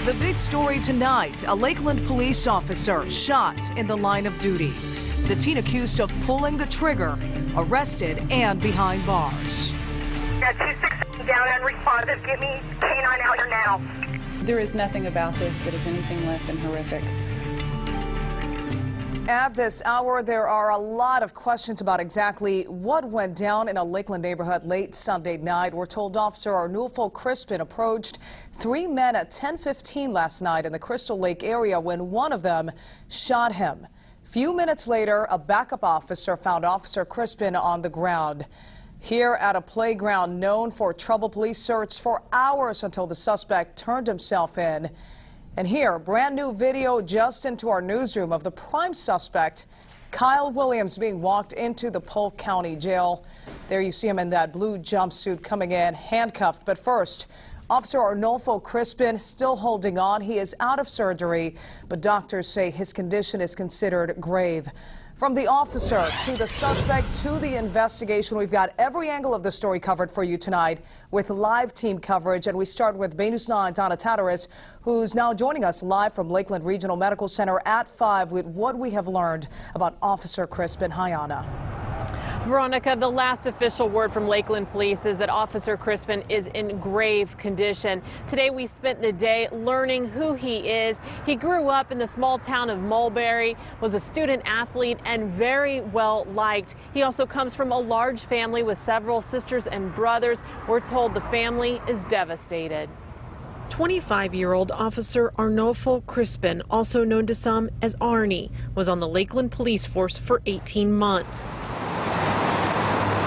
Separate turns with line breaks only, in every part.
The big story tonight, a Lakeland police officer shot in the line of duty. The teen accused of pulling the trigger, arrested and behind bars.
Got 267 down unresponsive. Get me canine out here now.
There is nothing about this that is anything less than horrific.
At this hour, there are a lot of questions about exactly what went down in a Lakeland neighborhood late Sunday night. We're told Officer Arnulfo Crispin approached 3 men at 10:15 last night in the Crystal Lake area when one of them shot him. Few minutes later, a backup officer found Officer Crispin on the ground. Here at a playground known for trouble, police searched for hours until the suspect turned himself in. And here, brand new video just into our newsroom of the prime suspect, Kyle Williams, being walked into the Polk County Jail. There you see him in that blue jumpsuit coming in, handcuffed. But first, Officer Arnulfo Crispin still holding on. He is out of surgery, but doctors say his condition is considered grave. From the officer to the suspect to the investigation, we've got every angle of the story covered for you tonight with live team coverage. And we start with Bay News 9's Anna Tataris, who's now joining us live from Lakeland Regional Medical Center at 5 with what we have learned about Officer Crispin. Hi, Anna.
Veronica, the last official word from Lakeland Police is that Officer Crispin is in grave condition. Today we spent the day learning who he is. He grew up in the small town of Mulberry, was a student athlete and very well liked. He also comes from a large family with several sisters and brothers. We're told the family is devastated. 25-year-old Officer Arnulfo Crispin, also known to some as Arnie, was on the Lakeland Police Force for 18 months.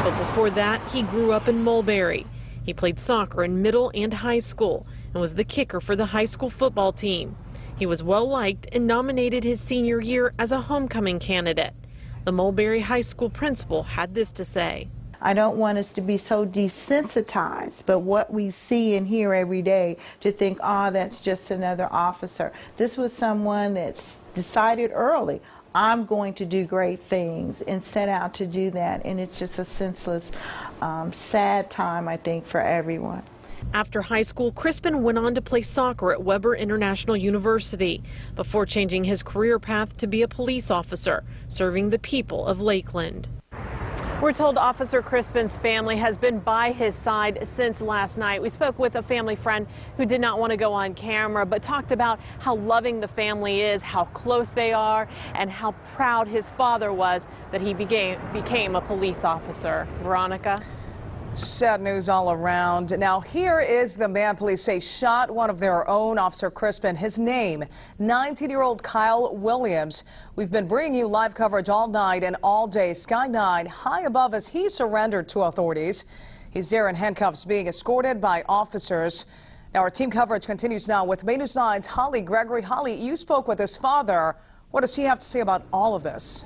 But before that, he grew up in Mulberry. He played soccer in middle and high school and was the kicker for the high school football team. He was well liked and nominated his senior year as a homecoming candidate. The Mulberry High School principal had this to say.
I don't want us to be so desensitized, but what we see and hear every day to think, oh, that's just another officer. This was someone that's decided early, I'm going to do great things, and set out to do that. And it's just a senseless, sad time, I think, for everyone.
After high school, Crispin went on to play soccer at Weber International University before changing his career path to be a police officer, serving the people of Lakeland. We're told Officer Crispin's family has been by his side since last night. We spoke with a family friend who did not want to go on camera, but talked about how loving the family is, how close they are, and how proud his father was that he became a police officer. Veronica?
Sad news all around. Now, here is the man police say shot one of their own, Officer Crispin. His name, 19-year-old Kyle Williams. We've been bringing you live coverage all night and all day. Sky 9 high above as he surrendered to authorities. He's there in handcuffs being escorted by officers. Now, our team coverage continues now with Bay News 9's Holly Gregory. Holly, you spoke with his father. What does he have to say about all of this?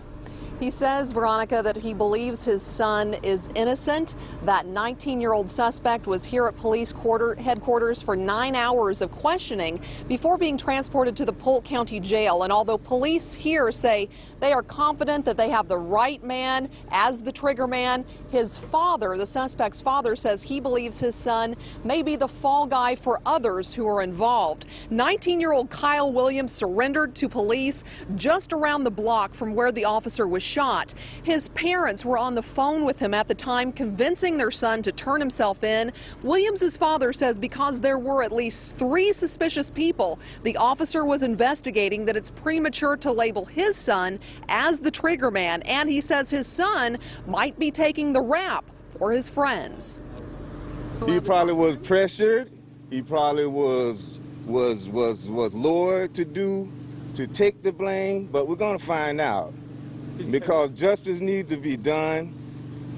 He says, Veronica, that he believes his son is innocent. That 19-year-old suspect was here at police headquarters for 9 hours of questioning before being transported to the Polk County Jail. And although police here say they are confident that they have the right man as the trigger man, his father, the suspect's father, says he believes his son may be the fall guy for others who are involved. 19-year-old Kyle Williams surrendered to police just around the block from where the officer was shot. His parents were on the phone with him at the time, convincing their son to turn himself in. Williams's father says because there were at least 3 suspicious people the officer was investigating, that it's premature to label his son as the trigger man, and he says his son might be taking the rap for his friends.
He probably was pressured. He probably was lured to take the blame, but we're going to find out. Because justice needs to be done.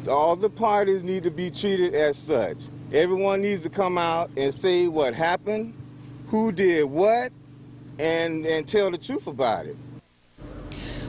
All the parties need to be treated as such. Everyone needs to come out and say what happened, who did what, and tell the truth about it.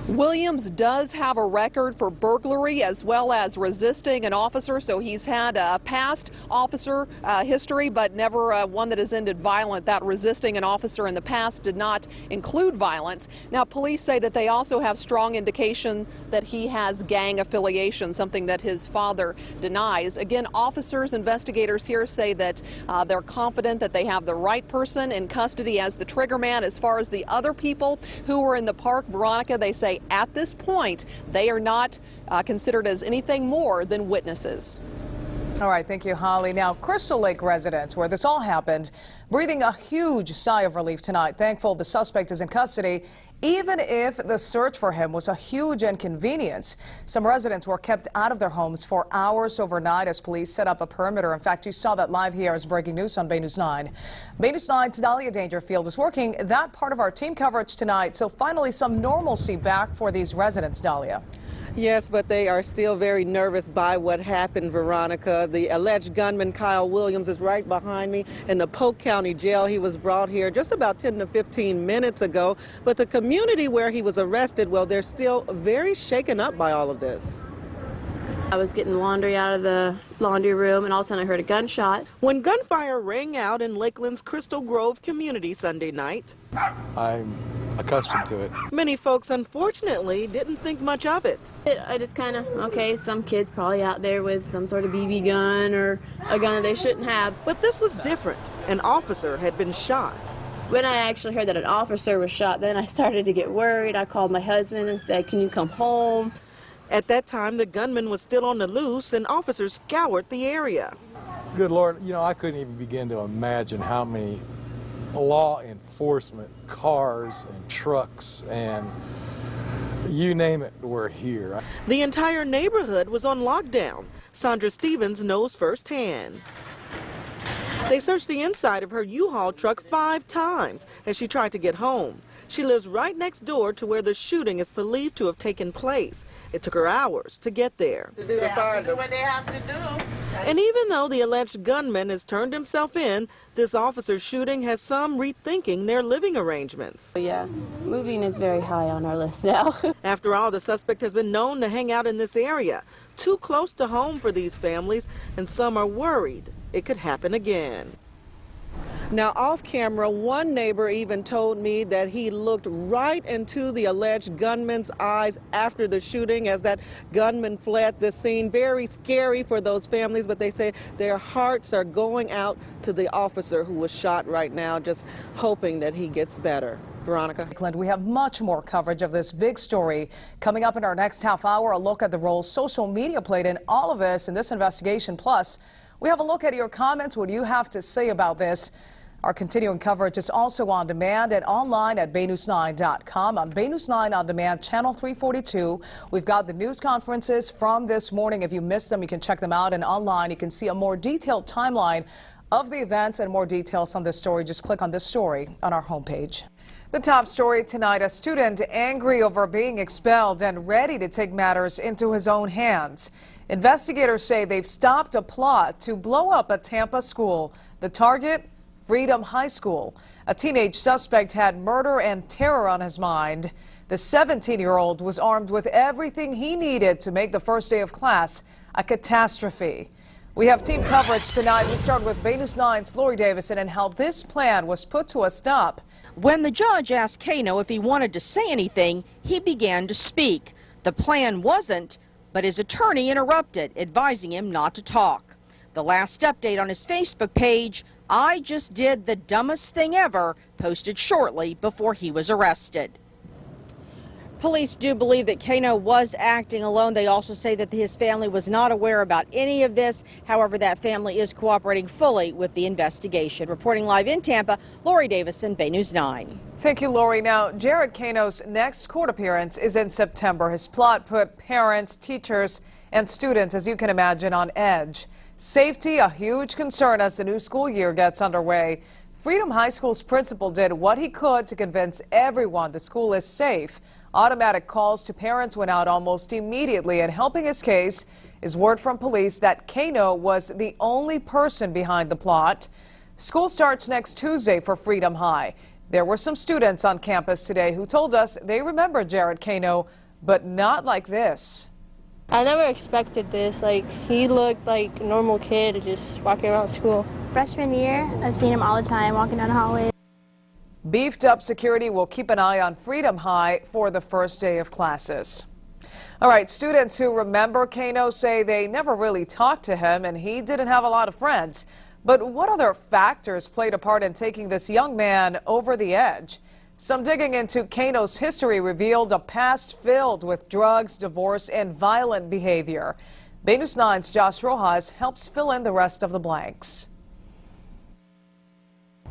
Williams does have a record for burglary as well as resisting an officer, so he's had a past officer history, but never one that has ended violent. That resisting an officer in the past did not include violence. Now, police say that they also have strong indication that he has gang affiliation, something that his father denies. Again, officers, investigators here say that they're confident that they have the right person in custody as the trigger man. As far as the other people who were in the park, Veronica, they say at this point, they are not considered as anything more than witnesses.
All right, thank you, Holly. Now, Crystal Lake residents, where this all happened, breathing a huge sigh of relief tonight. Thankful the suspect is in custody, even if the search for him was a huge inconvenience. Some residents were kept out of their homes for hours overnight as police set up a perimeter. In fact, you saw that live here as breaking news on Bay News 9. Bay News 9's Dahlia Dangerfield is working that part of our team coverage tonight, so finally some normalcy back for these residents, Dahlia.
Yes, but they are still very nervous by what happened, Veronica. The alleged gunman, Kyle Williams, is right behind me in the Polk County Jail. He was brought here just about 10 to 15 minutes ago. But the community where he was arrested, well, they're still very shaken up by all of this.
I was getting laundry out of the laundry room, and all of a sudden I heard a gunshot.
When gunfire rang out in Lakeland's Crystal Grove community Sunday night,
I'm accustomed to it.
Many folks, unfortunately, didn't think much of it.
I just kind of, okay, some kid's probably out there with some sort of BB gun or a gun that they shouldn't have.
But this was different. An officer had been shot.
When I actually heard that an officer was shot, then I started to get worried. I called my husband and said, "Can you come home?"
At that time, the gunman was still on the loose and officers scoured the area.
Good Lord, you know, I couldn't even begin to imagine how many law enforcement cars and trucks and you name it were here.
The entire neighborhood was on lockdown. Sandra Stevens knows firsthand. They searched the inside of her U-Haul truck 5 times as she tried to get home. She lives right next door to where the shooting is believed to have taken place. It took her hours to get there.
They have to do what they have to do.
And even though the alleged gunman has turned himself in, this officer's shooting has some rethinking their living arrangements.
Yeah, moving is very high on our list now.
After all, the suspect has been known to hang out in this area, too close to home for these families, and some are worried it could happen again. Now, off camera, one neighbor even told me that he looked right into the alleged gunman's eyes after the shooting as that gunman fled the scene. Very scary for those families, but they say their hearts are going out to the officer who was shot right now, just hoping that he gets better. Veronica.
We have much more coverage of this big story coming up in our next half hour. A look at the role social media played in all of this in this investigation. Plus, we have a look at your comments. What do you have to say about this? Our continuing coverage is also on demand and online at baynews9.com. On Bay News 9 On Demand, Channel 342. We've got the news conferences from this morning. If you missed them, you can check them out. And online, you can see a more detailed timeline of the events and more details on this story. Just click on this story on our homepage. The top story tonight, a student angry over being expelled and ready to take matters into his own hands. Investigators say they've stopped a plot to blow up a Tampa school. The target? Freedom High School. A teenage suspect had murder and terror on his mind. The 17-year-old was armed with everything he needed to make the first day of class a catastrophe. We have team coverage tonight. We start with Bay News 9's Lori Davison and how this plan was put to a stop.
When the judge asked Kano if he wanted to say anything, he began to speak. The plan wasn't, but his attorney interrupted, advising him not to talk. The last update on his Facebook page, "I just did the dumbest thing ever," posted shortly before he was arrested. Police do believe that Kano was acting alone. They also say that his family was not aware about any of this. However, that family is cooperating fully with the investigation. Reporting live in Tampa, Lori Davison, Bay News 9.
Thank you, Lori. Now, Jared Kano's next court appearance is in September. His plot put parents, teachers, and students, as you can imagine, on edge. Safety, a huge concern as the new school year gets underway. Freedom High School's principal did what he could to convince everyone the school is safe. Automatic calls to parents went out almost immediately, and helping his case is word from police that Kano was the only person behind the plot. School starts next Tuesday for Freedom High. There were some students on campus today who told us they remember Jared Kano, but not like this.
I never expected this. Like, he looked like a normal kid just walking around school.
Freshman year, I've seen him all the time walking down the hallway.
Beefed up security will keep an eye on Freedom High for the first day of classes. All right, students who remember Kano say they never really talked to him and he didn't have a lot of friends. But what other factors played a part in taking this young man over the edge? Some digging into Kano's history revealed a past filled with drugs, divorce, and violent behavior. Bay News 9's Josh Rojas helps fill in the rest of the blanks.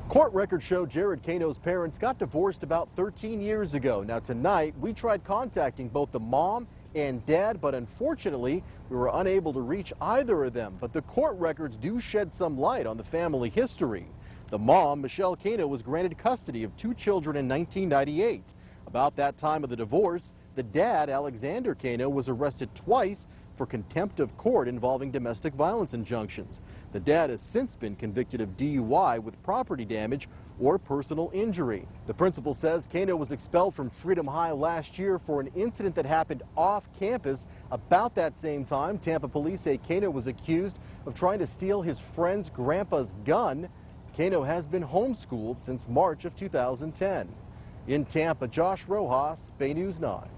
Court records show Jared Kano's parents got divorced about 13 years ago. Now tonight, we tried contacting both the mom and dad, but unfortunately, we were unable to reach either of them. But the court records do shed some light on the family history. The mom, Michelle Kano, was granted custody of 2 children in 1998. About that time of the divorce, the dad, Alexander Kano, was arrested twice for contempt of court involving domestic violence injunctions. The dad has since been convicted of DUI with property damage or personal injury. The principal says Kano was expelled from Freedom High last year for an incident that happened off campus. About that same time, Tampa police say Kano was accused of trying to steal his friend's grandpa's gun. Kano has been homeschooled since March of 2010. In Tampa, Josh Rojas, Bay News 9.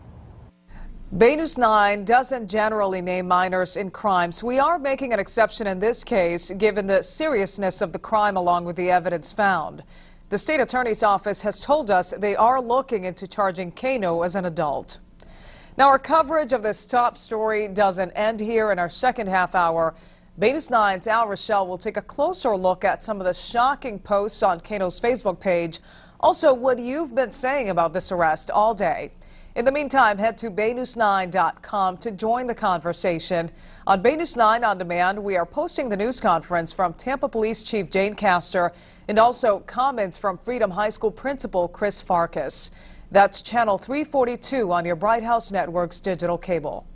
Bay News 9 doesn't generally name minors in crimes. We are making an exception in this case, given the seriousness of the crime along with the evidence found. The state attorney's office has told us they are looking into charging Kano as an adult. Now, our coverage of this top story doesn't end here. In our second half hour, Bay News 9's Al Rochelle will take a closer look at some of the shocking posts on Kano's Facebook page. Also, what you've been saying about this arrest all day. In the meantime, head to baynews9.com to join the conversation. On Bay News 9 On Demand, we are posting the news conference from Tampa Police Chief Jane Castor and also comments from Freedom High School Principal Chris Farkas. That's Channel 342 on your Bright House Network's digital cable.